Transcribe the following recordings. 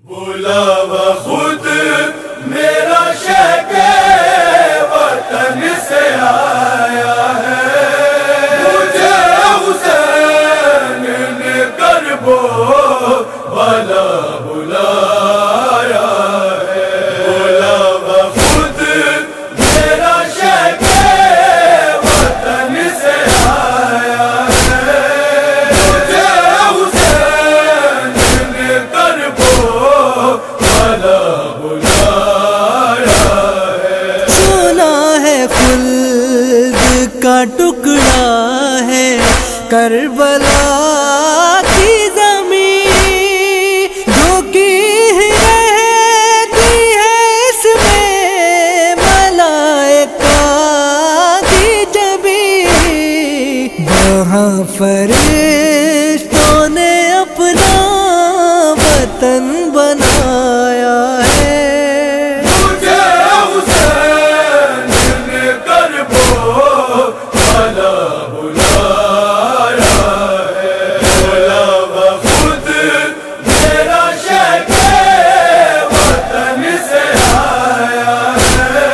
بلاوا خود میرا شہق وطن سے آیا ہے، مجھے حسین نے کربو والا بلایا ہے۔ بلاوا خود میرا شہق وطن سے آیا ہے، مجھے حسین نے کربو والا بلایا ہے۔ سونا ہے خلد کا ٹکڑا ہے کربلا کی زمین، جھوکی رہتی ہے اس میں ملائکہ کی جبین، وہاں فرشتوں نے اپنا وطن بنایا ہے۔ مجھے حسین نے کربو والا بلایا ہے، بلاوا خود میرا شہق وطن سے آیا ہے،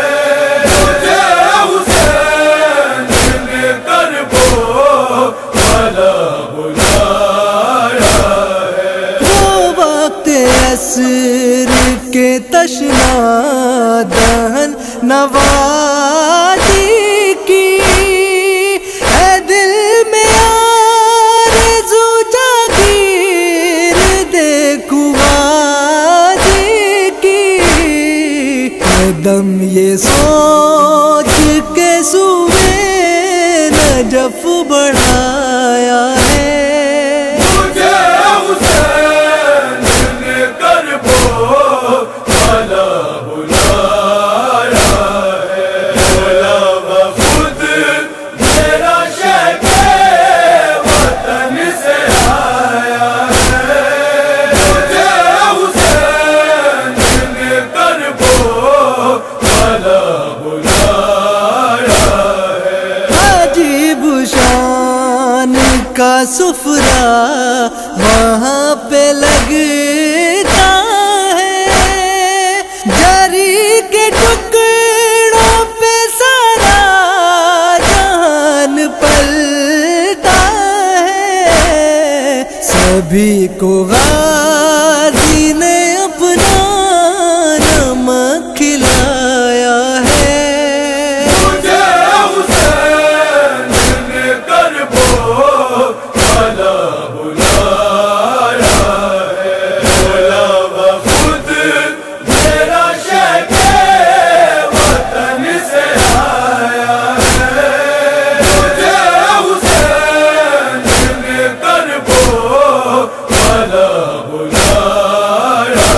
مجھے حسین نے کربو والا بلایا ہے۔ وہ وقت عصر کے تشنا دہن نوازی کی ہے، دل میں آرزو جاگیر دیکھو آجی کی، قدم یہ سوچ کے سوئے نجف بڑھایا ہے۔ مجھے حسین نے کربو والا بلایا ہے، بلاوا خود میرا شہق وطن سے آیا ہے، مجھے حسین نے کربو والا بلایا ہے۔ عجیب شان کا سفرہ وہاں پہ لگتا ہے، جری کے ٹکڑوں پہ سارا جہان پلتا ہے، سبھی کو غازی نے اپنا نمک کھلایا ہے۔ مجھے حسین نے کربو والا بلایا ہے، بلاوا خود میرا شہق وطن سے آیا ہے، مجھے حسین نے کربو والا بلایا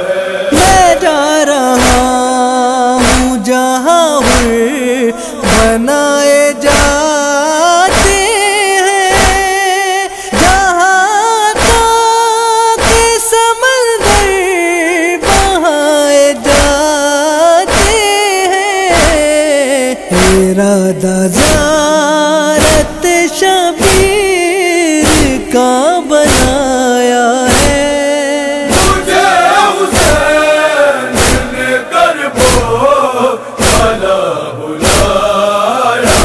ہے۔ میں جا رہا ہوں جہاں بنائے جاتے ہیں، جہاں تک سمندر بہائے جاتے ہیں، ارادہ زیارت شبیر کا بنایا ہے۔ مجھے حسین نے کربو والا بلایا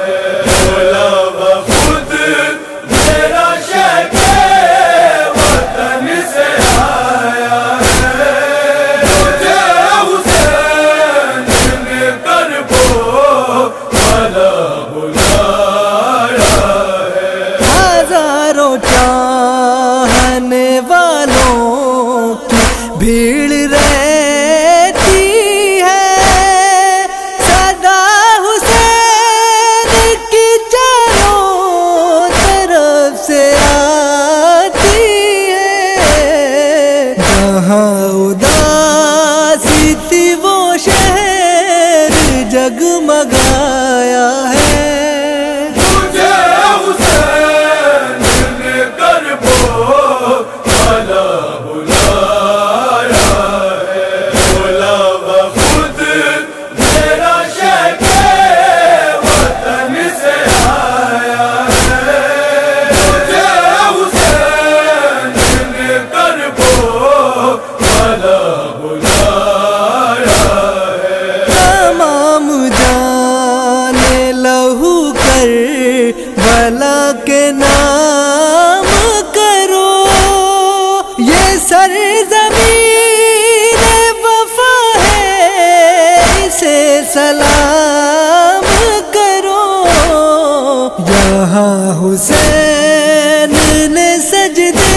ہے، بلاوا خود میرا شہق وطن سے آیا ہے، مجھے حسین نے کربو والا بلایا ہے۔ ہزاروں حسین نے سجدے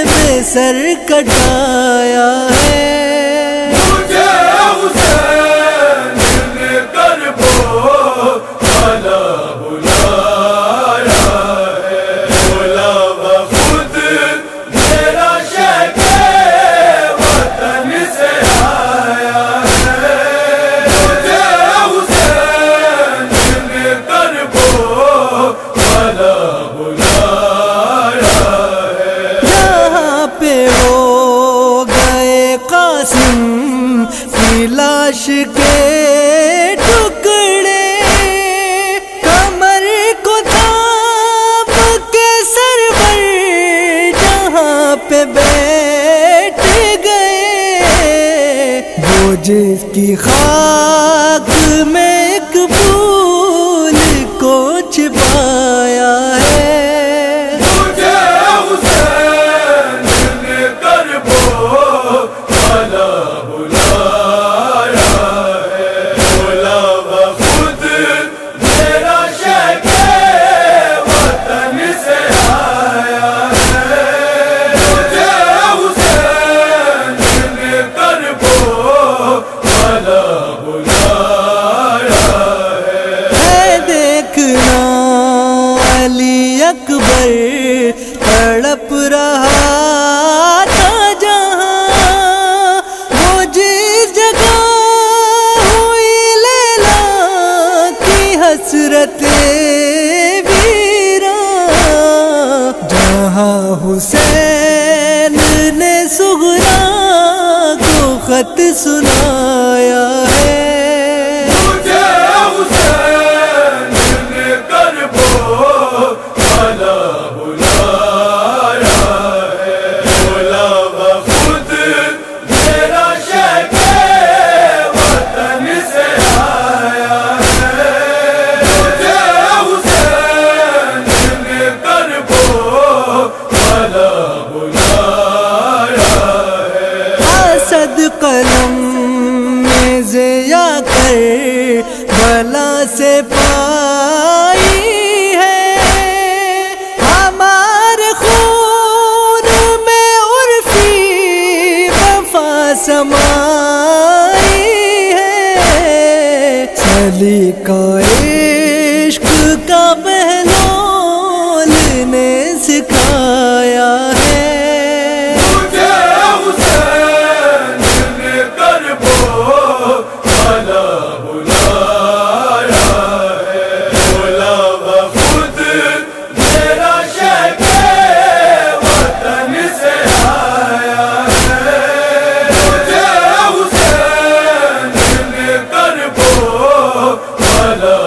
میں سر کٹایا ہے مجھے حسین نے کربو والا بلایا ہے بولا خود میرا شیخ وطن سے آیا ہے مجھے حسین نے کربو والا بلایا ہے یہاں پہ ہو گئے قاسم کی لاش کے ٹکڑے کمر کو تھام کے سرور جہاں پہ بیٹھ گئے وہ جس کی خاک میں ایک پھول کو چھپایا ہے مجھے حسین نے کربو والا بلایا ہے بولا خود میرا شیخ وطن سے آیا ہے مجھے حسین نے کربو والا بلایا ہے دیکھنا علی اکبر تڑپ رہا تھا جہاں وہ جس جگہ ہوئی لیلا کی حسرت ویراں جہاں حسین نے سغرا کو خط سنایا ہے مجھے حسین نے کربو والا بلایا ہے بولا خود میرا شیخ وطن سے آیا ہے مجھے حسین نے کربو والا بلایا ہے اسد قلم میں ضیا کر بلا سے پائی ہے ہمارے خون میں عرفی وفا سمائی ہے سلیقہ عشق کا بہلول نے سکھایا ہے مجھے حسین نے کربو والا بلایا ہے بولا خود میرا شیخ وطن سے آیا ہے مجھے حسین نے کربو والا